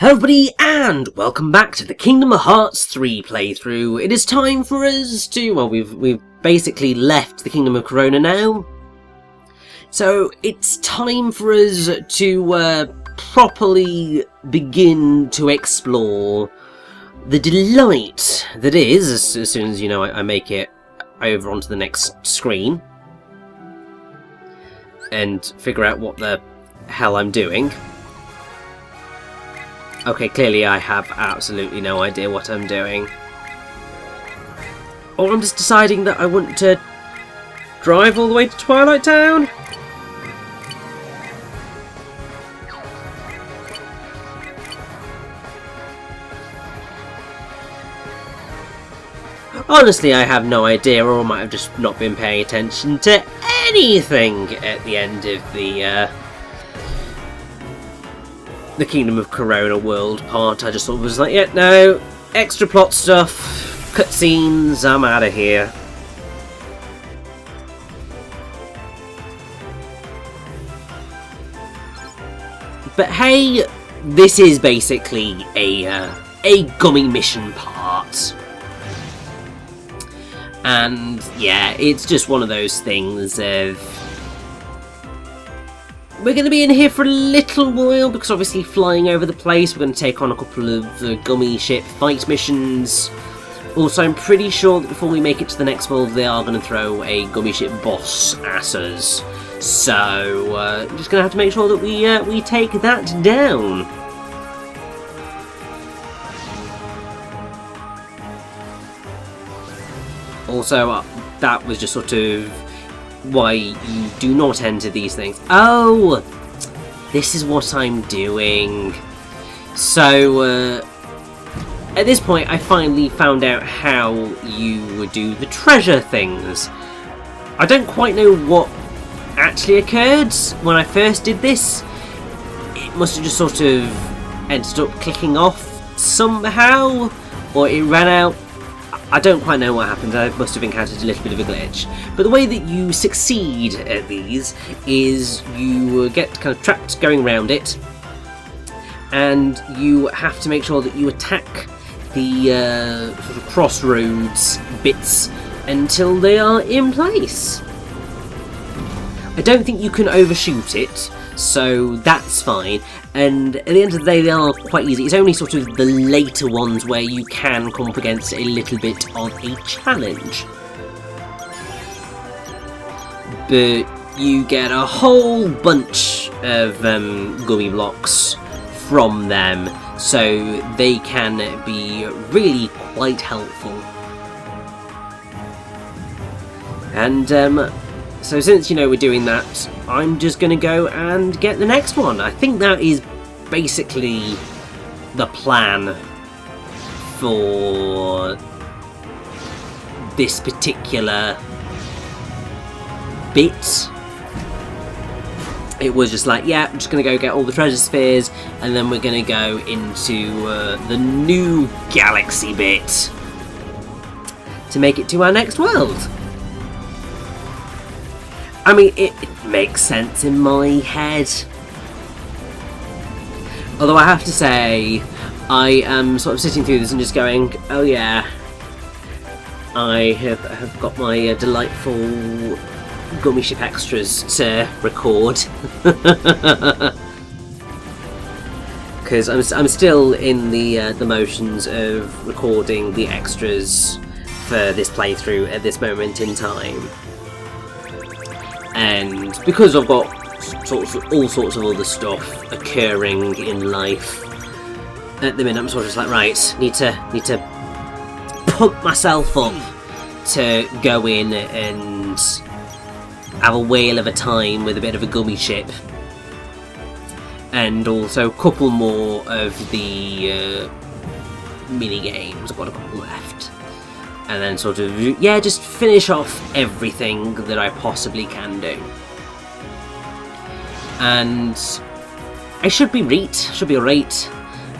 Hello everybody, and welcome back to the Kingdom Hearts 3 playthrough. It is time for us to, well, we've basically left the Kingdom of Corona now. So it's time for us to properly begin to explore the delight that is, as soon as, you know, I make it over onto the next screen. And figure out what the hell I'm doing. Okay, clearly I have absolutely no idea what I'm doing. Or I'm just deciding that I want to drive all the way to Twilight Town? Honestly, I have no idea, or I might have just not been paying attention to anything at the end of the Kingdom of Corona world part. I just sort of was like, yeah, no, extra plot stuff, cutscenes, I'm out of here. But hey, this is basically a gummy mission part. And yeah, it's just one of those things of, we're going to be in here for a little while, because obviously flying over the place, we're going to take on a couple of gummy ship fight missions. Also, I'm pretty sure that before we make it to the next world, they are going to throw a gummy ship boss at us. So, I'm just going to have to make sure that we take that down. Also, that was just sort of why you do not enter these things. Oh! This is what I'm doing. So, at this point, I finally found out how you would do the treasure things. I don't quite know what actually occurred when I first did this. It must have just sort of ended up clicking off somehow, or it ran out. I don't quite know what happened. I must have encountered a little bit of a glitch. But the way that you succeed at these is you get kind of trapped going around it, and you have to make sure that you attack the sort of crossroads bits until they are in place. I don't think you can overshoot it, so that's fine. And at the end of the day, they are quite easy. It's only sort of the later ones where you can come up against a little bit of a challenge. But you get a whole bunch of gummy blocks from them, so they can be really quite helpful. And so since, you know, we're doing that, I'm just going to go and get the next one. I think that is basically the plan for this particular bit. It was just like, yeah, I'm just going to go get all the treasure spheres, and then we're going to go into the new galaxy bit to make it to our next world. I mean, it makes sense in my head. Although I have to say, I am sort of sitting through this and just going, oh yeah, I have got my delightful gummy ship extras to record. Because I'm still in the motions of recording the extras for this playthrough at this moment in time. And because I've got all sorts of other stuff occurring in life at the minute, I'm sort of just like, right, need to pump myself up to go in and have a whale of a time with a bit of a gummy ship, and also a couple more of the mini games. I've got a couple left. And then sort of, yeah, just finish off everything that I possibly can do. And I should be alright.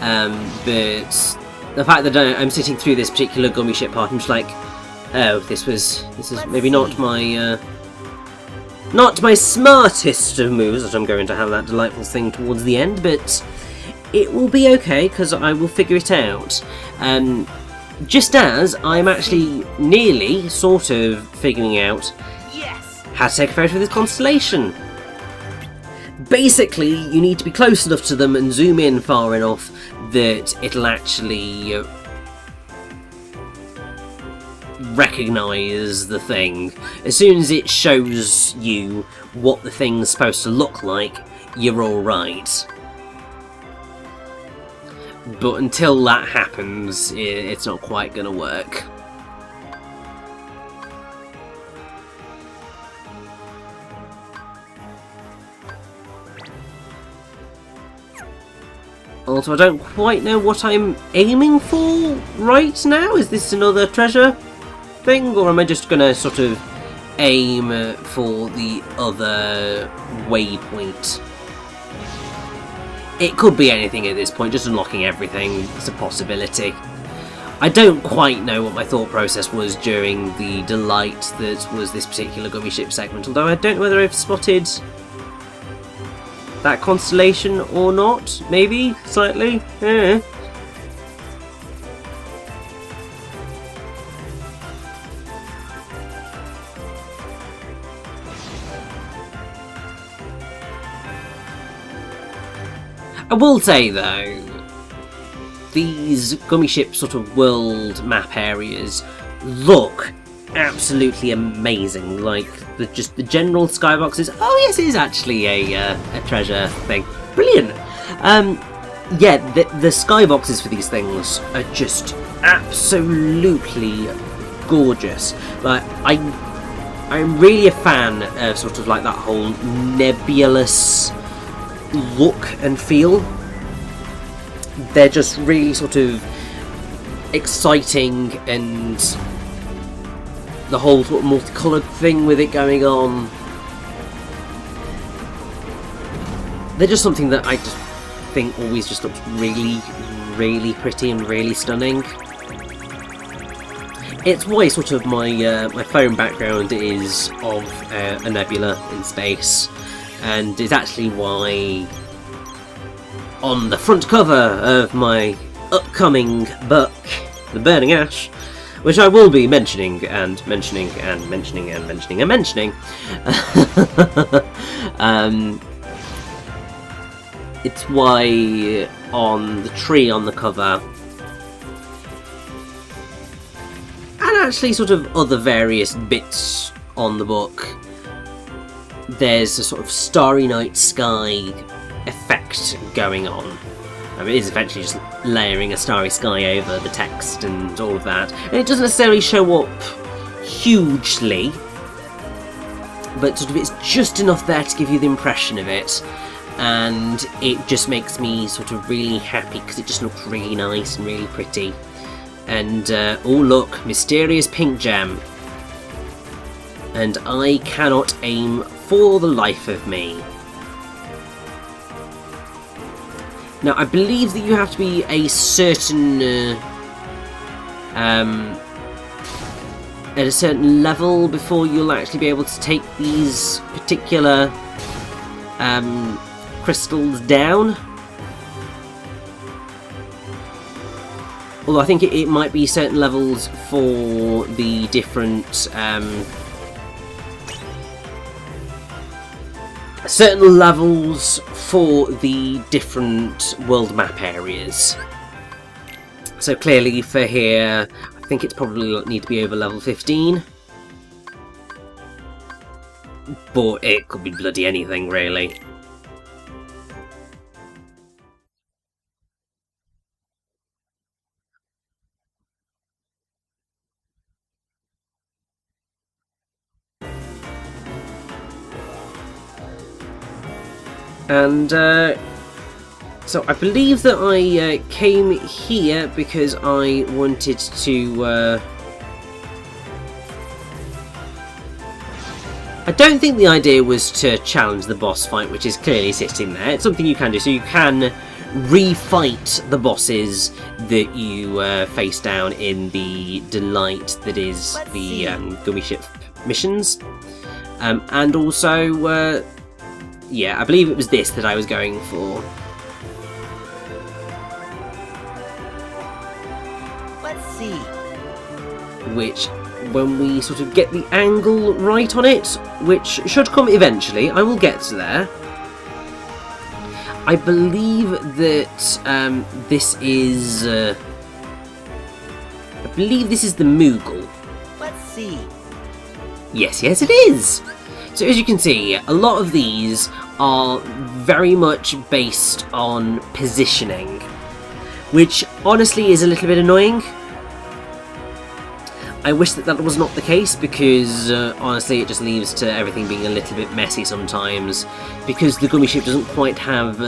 But the fact that I'm sitting through this particular gummy ship part, I'm just like, oh, this is maybe not my smartest of moves, that I'm going to have that delightful thing towards the end, but it will be okay, because I will figure it out. Just as I'm actually nearly sort of figuring out how to take a photo of this constellation. Basically, you need to be close enough to them and zoom in far enough that it'll actually recognise the thing. As soon as it shows you what the thing's supposed to look like, you're alright. But until that happens, it's not quite going to work. Also, I don't quite know what I'm aiming for right now. Is this another treasure thing, or am I just going to sort of aim for the other waypoint? It could be anything at this point, just unlocking everything is a possibility. I don't quite know what my thought process was during the delight that was this particular gummy ship segment, although I don't know whether I've spotted that constellation or not. Maybe slightly. I will say though, these gummy ship sort of world map areas look absolutely amazing. Like just the general skyboxes. Oh yes, it is actually a treasure thing. Brilliant. Yeah, the skyboxes for these things are just absolutely gorgeous. Like I'm really a fan of sort of like that whole nebulous look and feel. They're just really sort of exciting, and the whole sort of multicoloured thing with it going on. They're just something that I just think always just looks really, really pretty and really stunning. It's why sort of my my phone background is of a nebula in space, and it's actually why on the front cover of my upcoming book, The Burning Ash, which I will be mentioning and mentioning and mentioning and mentioning and mentioning, it's why on the tree on the cover, and actually sort of other various bits on the book, there's a sort of starry night sky effect going on. I mean, it is eventually just layering a starry sky over the text and all of that. And it doesn't necessarily show up hugely, but sort of it's just enough there to give you the impression of it. And it just makes me sort of really happy because it just looks really nice and really pretty. And, oh look, mysterious pink gem. And I cannot aim for the life of me. Now, I believe that you have to be a certain, at a certain level before you'll actually be able to take these particular, crystals down. Although I think it might be certain levels for the different, certain levels for the different world map areas. So clearly for here, I think it's probably need to be over level 15. But it could be bloody anything, really. And so I believe that I came here because I wanted to... I don't think the idea was to challenge the boss fight, which is clearly sitting there. It's something you can do, so you can re-fight the bosses that you face down in the delight that is the gummy ship missions. And also... yeah, I believe it was this that I was going for. Let's see. Which, when we sort of get the angle right on it, which should come eventually, I will get to there. I believe that this is... I believe this is the Moogle. Let's see. Yes, it is! So as you can see, a lot of these are very much based on positioning, which honestly is a little bit annoying. I wish that was not the case, because honestly it just leads to everything being a little bit messy sometimes, because the gummy ship doesn't quite have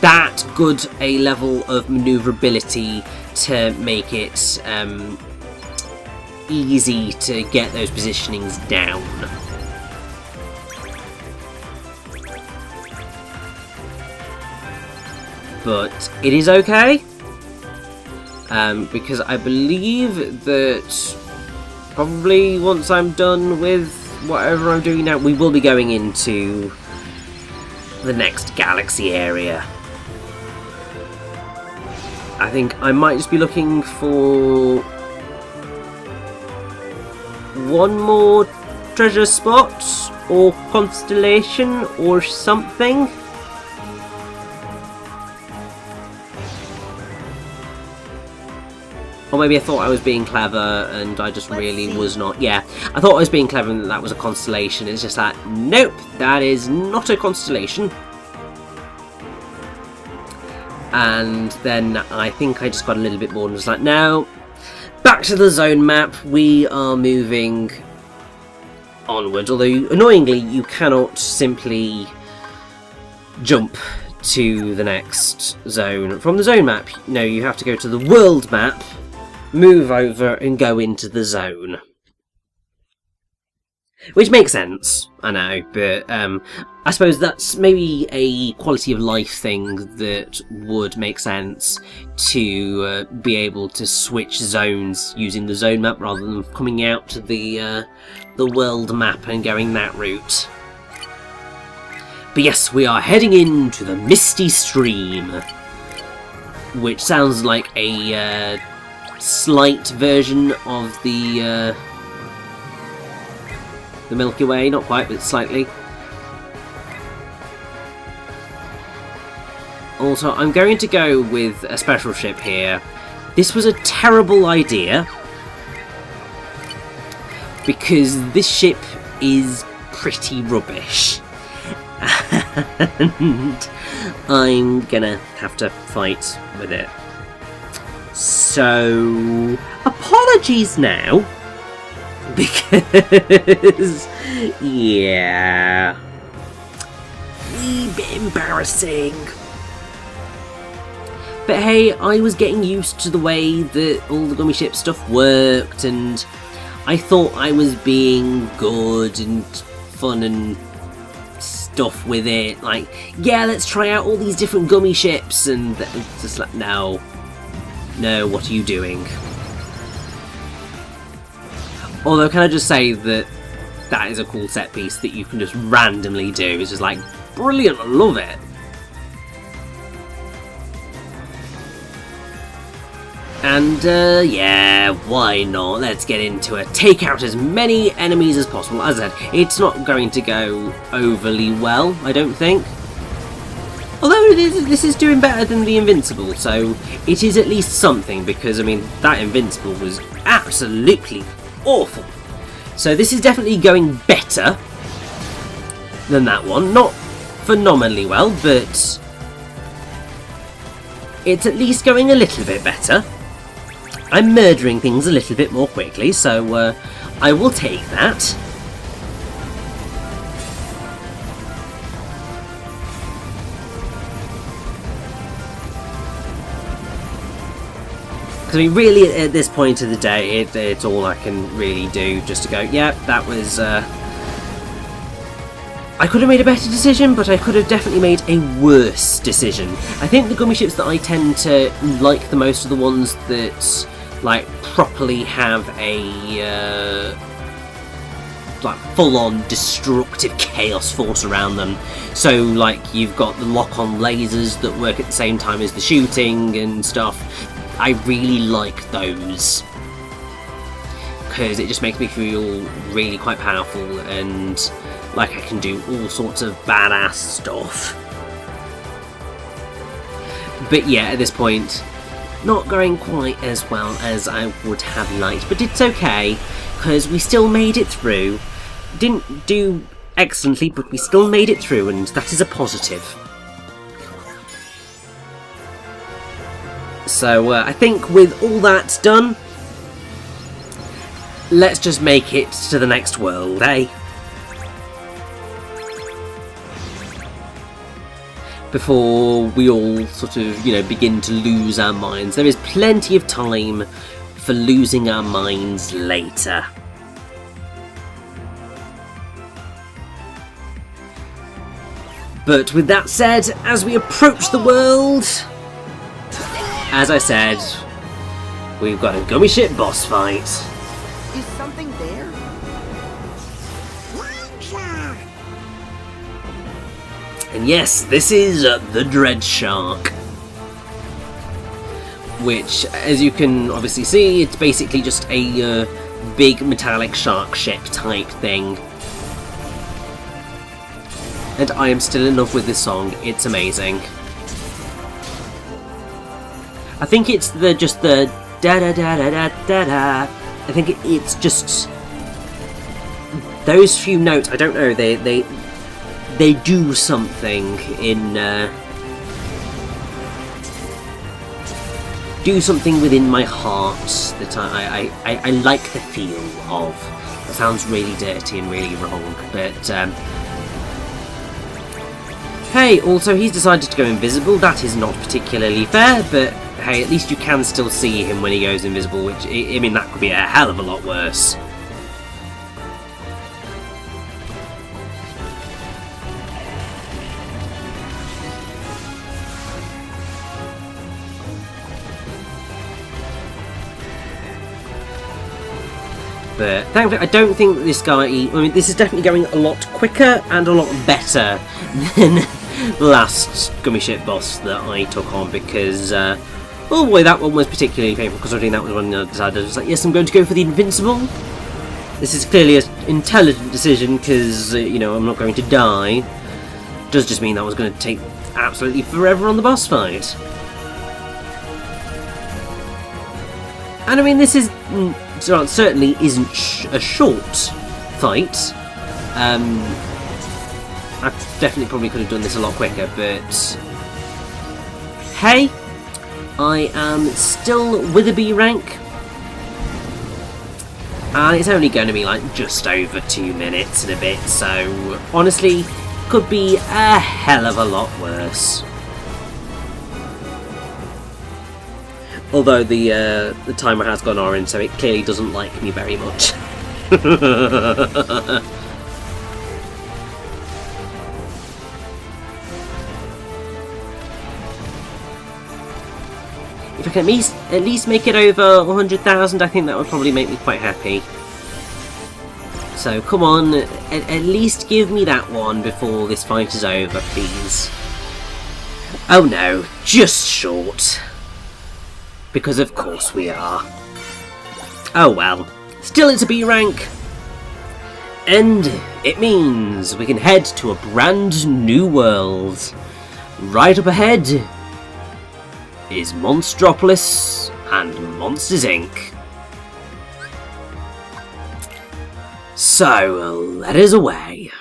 that good a level of manoeuvrability to make it easy to get those positionings down. But it is okay. Because I believe that probably once I'm done with whatever I'm doing now, we will be going into the next galaxy area. I think I might just be looking for one more treasure spot or constellation or something. Or maybe I thought I was being clever and I just really was not. Yeah, I thought I was being clever and that was a constellation. It's just like, nope, that is not a constellation. And then I think I just got a little bit bored and was like, no, back to the zone map. We are moving onwards. Although, annoyingly, you cannot simply jump to the next zone from the zone map. No, you have to go to the world map, move over and go into the zone. Which makes sense, I know, but I suppose that's maybe a quality of life thing that would make sense, to be able to switch zones using the zone map rather than coming out to the world map and going that route. But yes, we are heading into the Misty Stream, which sounds like a slight version of the Milky Way. Not quite, but slightly. Also, I'm going to go with a special ship here. This was a terrible idea, because this ship is pretty rubbish. And I'm gonna have to fight with it. So, apologies now, because, yeah, a bit embarrassing. But hey, I was getting used to the way that all the gummy ship stuff worked, and I thought I was being good and fun and stuff with it. Like, yeah, let's try out all these different gummy ships, and it's just like, no, what are you doing? Although, can I just say that that is a cool set piece that you can just randomly do. It's just like, brilliant, I love it. And, yeah, why not? Let's get into it. Take out as many enemies as possible. As I said, it's not going to go overly well, I don't think. Although this is doing better than the Invincible, so it is at least something, because, I mean, that Invincible was absolutely awful. So this is definitely going better than that one. Not phenomenally well, but it's at least going a little bit better. I'm murdering things a little bit more quickly, so I will take that. Because I mean, really, at this point of the day, it's all I can really do, just to go, yeah, that was... I could have made a better decision, but I could have definitely made a worse decision. I think the gummy ships that I tend to like the most are the ones that, like, properly have a like full-on destructive chaos force around them. So like you've got the lock-on lasers that work at the same time as the shooting and stuff. I really like those, because it just makes me feel really quite powerful and like I can do all sorts of badass stuff. But yeah, at this point, not going quite as well as I would have liked, but it's okay, because we still made it through. Didn't do excellently, but we still made it through, and that is a positive. So I think with all that done, let's just make it to the next world, eh? Before we all sort of, you know, begin to lose our minds. There is plenty of time for losing our minds later. But with that said, as we approach the world, as I said, we've got a gummy ship boss fight. Is something there? And yes, this is the Dread Shark. Which, as you can obviously see, it's basically just a big metallic shark ship type thing. And I am still in love with this song, it's amazing. I think it's just the da da da da da da da. I think it's just those few notes. I don't know. They do something in do something within my heart that I like the feel of. It sounds really dirty and really wrong, but hey, also he's decided to go invisible. That is not particularly fair, but hey, at least you can still see him when he goes invisible, which, I mean, that could be a hell of a lot worse. But thankfully, I don't think that this guy... I mean, this is definitely going a lot quicker and a lot better than the last gummy ship boss that I took on, because... oh boy, that one was particularly painful, considering that was when I decided, I was like, yes, I'm going to go for the Invincible. This is clearly an intelligent decision, because, you know, I'm not going to die. It does just mean that was going to take absolutely forever on the boss fight. And I mean, this is... certainly isn't a short fight. I definitely probably could have done this a lot quicker, but... hey, I am still with a B rank. And it's only going to be like just over 2 minutes and a bit, so honestly, could be a hell of a lot worse. Although the timer has gone orange, so it clearly doesn't like me very much. If I can at least make it over 100,000, I think that would probably make me quite happy. So come on, at least give me that one before this fight is over, please. Oh no, just short. Because of course we are. Oh well. Still it's a B rank. And it means we can head to a brand new world. Right up ahead is Monstropolis and Monsters Inc. So let us away.